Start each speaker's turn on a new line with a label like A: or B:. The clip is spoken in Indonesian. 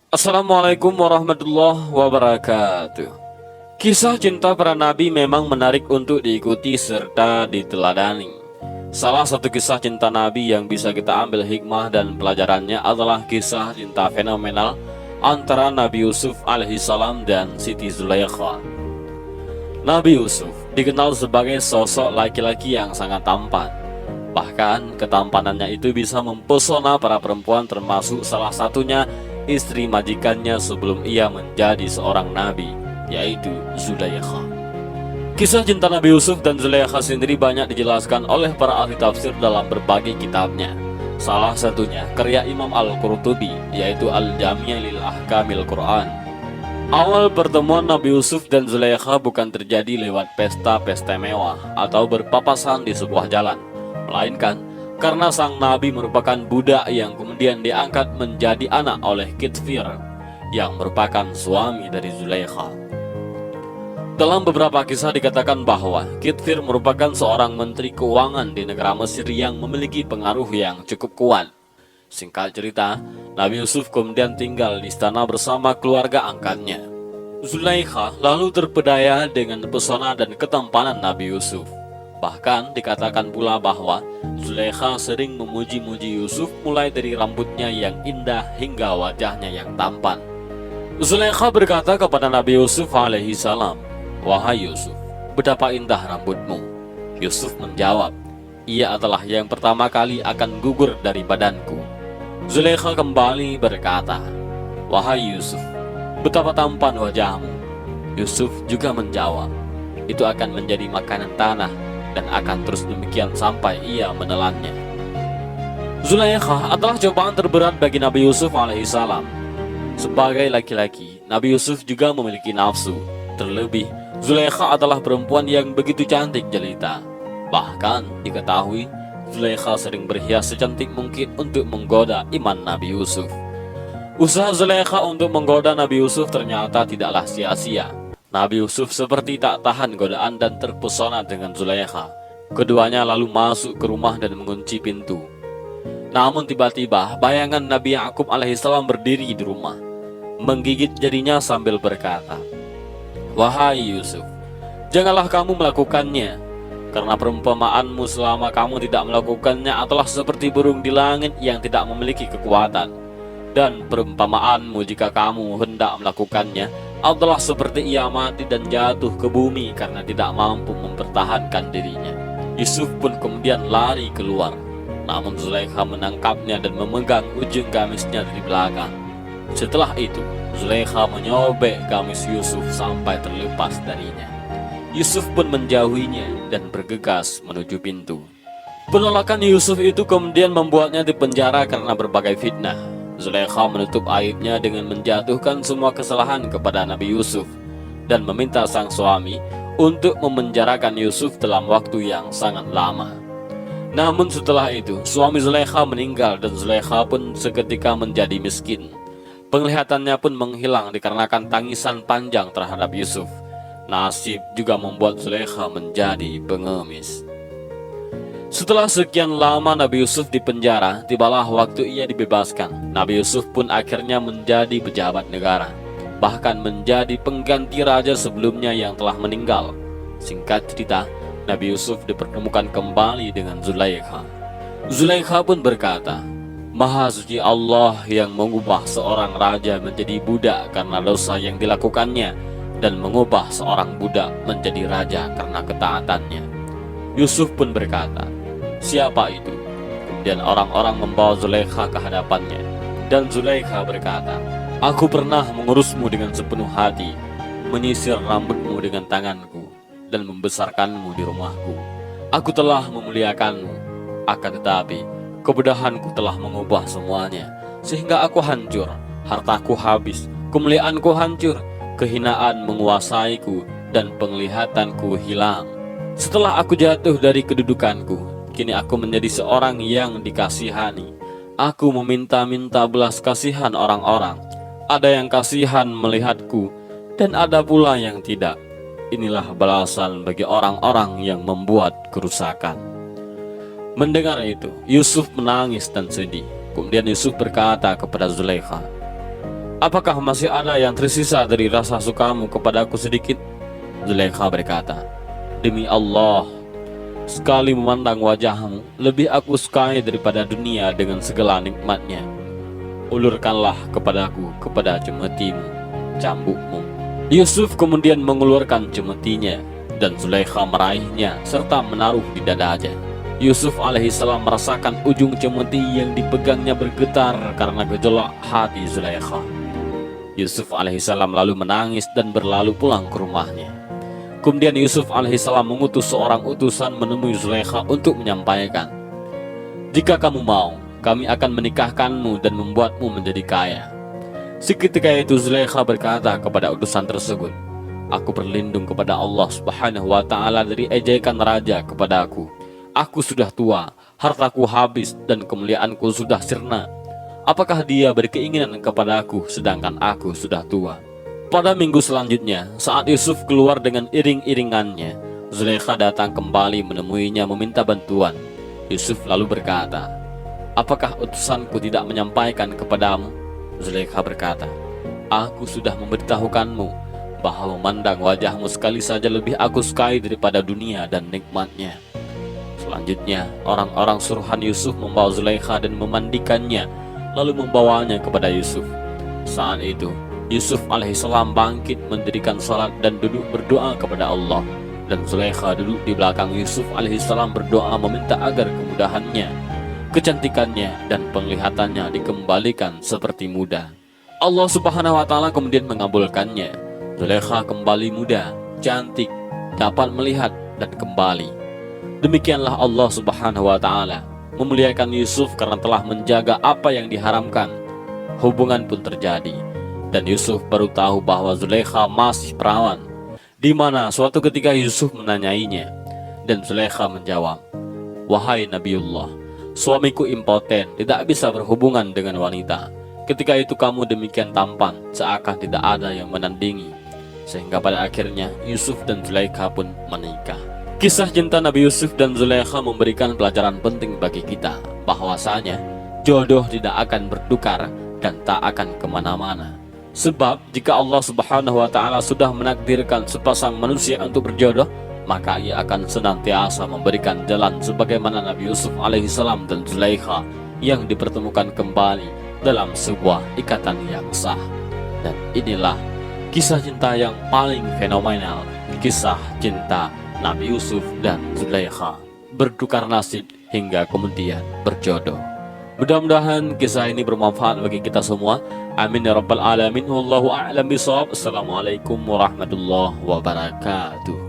A: Assalamualaikum warahmatullahi wabarakatuh. Kisah cinta para nabi memang menarik untuk diikuti serta diteladani. Salah satu kisah cinta nabi yang bisa kita ambil hikmah dan pelajarannya adalah kisah cinta fenomenal antara Nabi Yusuf alaihissalam dan Siti Zulaikha. Nabi Yusuf dikenal sebagai sosok laki-laki yang sangat tampan. Bahkan ketampanannya itu bisa mempesona para perempuan, termasuk salah satunya istri majikannya sebelum ia menjadi seorang nabi, yaitu Zulaikha. Kisah cinta Nabi Yusuf dan Zulaikha sendiri banyak dijelaskan oleh para ahli tafsir dalam berbagai kitabnya. Salah satunya karya Imam Al-Qurtubi, yaitu Al-Jami' lil Ahkamil Quran. Awal pertemuan Nabi Yusuf dan Zulaikha bukan terjadi lewat pesta-pesta mewah atau berpapasan di sebuah jalan, melainkan karena sang nabi merupakan budak yang kemudian diangkat menjadi anak oleh Kitfir, yang merupakan suami dari Zulaikha. Dalam beberapa kisah dikatakan bahwa Kitfir merupakan seorang menteri keuangan di negara Mesir yang memiliki pengaruh yang cukup kuat. Singkat cerita, Nabi Yusuf kemudian tinggal di istana bersama keluarga angkatnya. Zulaikha lalu terpedaya dengan pesona dan ketampanan Nabi Yusuf. Bahkan dikatakan pula bahwa Zulaikha sering memuji-muji Yusuf, mulai dari rambutnya yang indah hingga wajahnya yang tampan. Zulaikha berkata kepada Nabi Yusuf alaihissalam, "Wahai Yusuf, betapa indah rambutmu." Yusuf menjawab, "Ia adalah yang pertama kali akan gugur dari badanku." Zulaikha kembali berkata, "Wahai Yusuf, betapa tampan wajahmu." Yusuf juga menjawab, "Itu akan menjadi makanan tanah dan akan terus demikian sampai ia menelannya." Zulaikha adalah cobaan terberat bagi Nabi Yusuf alaihissalam. Sebagai laki-laki, Nabi Yusuf juga memiliki nafsu. Terlebih, Zulaikha adalah perempuan yang begitu cantik jelita. Bahkan diketahui Zulaikha sering berhias secantik mungkin untuk menggoda iman Nabi Yusuf. Usaha Zulaikha untuk menggoda Nabi Yusuf ternyata tidaklah sia-sia. Nabi Yusuf seperti tak tahan godaan dan terpesona dengan Zulaikha. Keduanya lalu masuk ke rumah dan mengunci pintu. Namun tiba-tiba bayangan Nabi Yakub alaihissalam berdiri di rumah, menggigit jarinya sambil berkata, "Wahai Yusuf, janganlah kamu melakukannya, karena perumpamaanmu selama kamu tidak melakukannya adalah seperti burung di langit yang tidak memiliki kekuatan. Dan perumpamaanmu jika kamu hendak melakukannya adalah seperti ia mati dan jatuh ke bumi karena tidak mampu mempertahankan dirinya." Yusuf pun kemudian lari keluar. Namun Zulaikha menangkapnya dan memegang ujung gamisnya dari belakang. Setelah itu, Zulaikha menyobek gamis Yusuf sampai terlepas darinya. Yusuf pun menjauhinya dan bergegas menuju pintu. Penolakan Yusuf itu kemudian membuatnya dipenjara karena berbagai fitnah. Zulaikha menutup aibnya dengan menjatuhkan semua kesalahan kepada Nabi Yusuf dan meminta sang suami untuk memenjarakan Yusuf dalam waktu yang sangat lama. Namun setelah itu, suami Zulaikha meninggal dan Zulaikha pun seketika menjadi miskin. Penglihatannya pun menghilang dikarenakan tangisan panjang terhadap Yusuf. Nasib juga membuat Zulaikha menjadi pengemis. Setelah sekian lama Nabi Yusuf di penjara, tibalah waktu ia dibebaskan. Nabi Yusuf pun akhirnya menjadi pejabat negara, bahkan menjadi pengganti raja sebelumnya yang telah meninggal. Singkat cerita, Nabi Yusuf dipertemukan kembali dengan Zulaikha. Zulaikha pun berkata, "Maha suci Allah yang mengubah seorang raja menjadi budak karena dosa yang dilakukannya, dan mengubah seorang budak menjadi raja karena ketaatannya." Yusuf pun berkata, "Siapa itu?" Kemudian orang-orang membawa Zulaikha ke hadapannya, dan Zulaikha berkata, "Aku pernah mengurusmu dengan sepenuh hati, menyisir rambutmu dengan tanganku, dan membesarkanmu di rumahku. Aku telah memuliakanmu, akan tetapi kebodohanku telah mengubah semuanya, sehingga aku hancur, hartaku habis, kemuliaanku hancur, kehinaan menguasaiku, dan penglihatanku hilang. Setelah aku jatuh dari kedudukanku, kini aku menjadi seorang yang dikasihani. Aku meminta-minta belas kasihan orang-orang. Ada yang kasihan melihatku, dan ada pula yang tidak. Inilah balasan bagi orang-orang yang membuat kerusakan." Mendengar itu, Yusuf menangis dan sedih. Kemudian Yusuf berkata kepada Zulaikha, Apakah masih ada yang tersisa dari rasa sukamu kepadaku sedikit? Zulaikha berkata, demi Allah, sekali memandang wajahmu, lebih aku sukai daripada dunia dengan segala nikmatnya. Ulurkanlah kepadaku, kepada cemetimu, cambukmu. Yusuf kemudian mengeluarkan cemetinya, dan Zulaikha meraihnya serta menaruh di dadanya. Yusuf alaihissalam merasakan ujung cemeti yang dipegangnya bergetar karena gejolak hati Zulaikha. Yusuf alaihissalam lalu menangis dan berlalu pulang ke rumahnya. Kemudian Yusuf alaihissalam mengutus seorang utusan menemui Zulaikha untuk menyampaikan, jika kamu mau, kami akan menikahkanmu dan membuatmu menjadi kaya. Seketika itu Zulaikha berkata kepada utusan tersebut, aku berlindung kepada Allah subhanahu wa ta'ala dari ejekan raja kepadaku. Aku sudah tua, hartaku habis, dan kemuliaanku sudah sirna. Apakah dia berkeinginan kepadaku sedangkan aku sudah tua? Pada minggu selanjutnya, saat Yusuf keluar dengan iring-iringannya, Zulaikha datang kembali menemuinya meminta bantuan. Yusuf lalu berkata, apakah utusanku tidak menyampaikan kepadamu? Zulaikha berkata, aku sudah memberitahukanmu bahwa memandang wajahmu sekali saja lebih aku sukai daripada dunia dan nikmatnya. Selanjutnya, orang-orang suruhan Yusuf membawa Zulaikha dan memandikannya, lalu membawanya kepada Yusuf. Saat itu, Yusuf alaihissalam bangkit mendirikan salat dan duduk berdoa kepada Allah. Dan Zulaikha duduk di belakang Yusuf alaihissalam berdoa meminta agar kemudahannya, kecantikannya, dan penglihatannya dikembalikan seperti muda. Allah subhanahu wa ta'ala kemudian mengabulkannya. Zulaikha kembali muda, cantik, dapat melihat dan kembali. Demikianlah Allah subhanahu wa ta'ala memuliakan Yusuf karena telah menjaga apa yang diharamkan. Hubungan pun terjadi, dan Yusuf baru tahu bahwa Zulaikha masih perawan. Di mana suatu ketika Yusuf menanyainya, dan Zulaikha menjawab, wahai Nabiullah, suamiku impoten, tidak bisa berhubungan dengan wanita. Ketika itu kamu demikian tampan, seakan tidak ada yang menandingi. Sehingga pada akhirnya Yusuf dan Zulaikha pun menikah. Kisah cinta Nabi Yusuf dan Zulaikha memberikan pelajaran penting bagi kita, bahwasanya jodoh tidak akan bertukar dan tak akan kemana-mana. Sebab jika Allah subhanahu wa ta'ala sudah menakdirkan sepasang manusia untuk berjodoh, maka ia akan senantiasa memberikan jalan sebagaimana Nabi Yusuf alaihissalam dan Zulaikha yang dipertemukan kembali dalam sebuah ikatan yang sah. Dan inilah kisah cinta yang paling fenomenal, kisah cinta Nabi Yusuf dan Zulaikha bertukar nasib hingga kemudian berjodoh. Mudah-mudahan kisah ini bermanfaat bagi kita semua. Amin ya rabbal alamin. Wallahu a'lam bishawab. Assalamualaikum warahmatullahi wabarakatuh.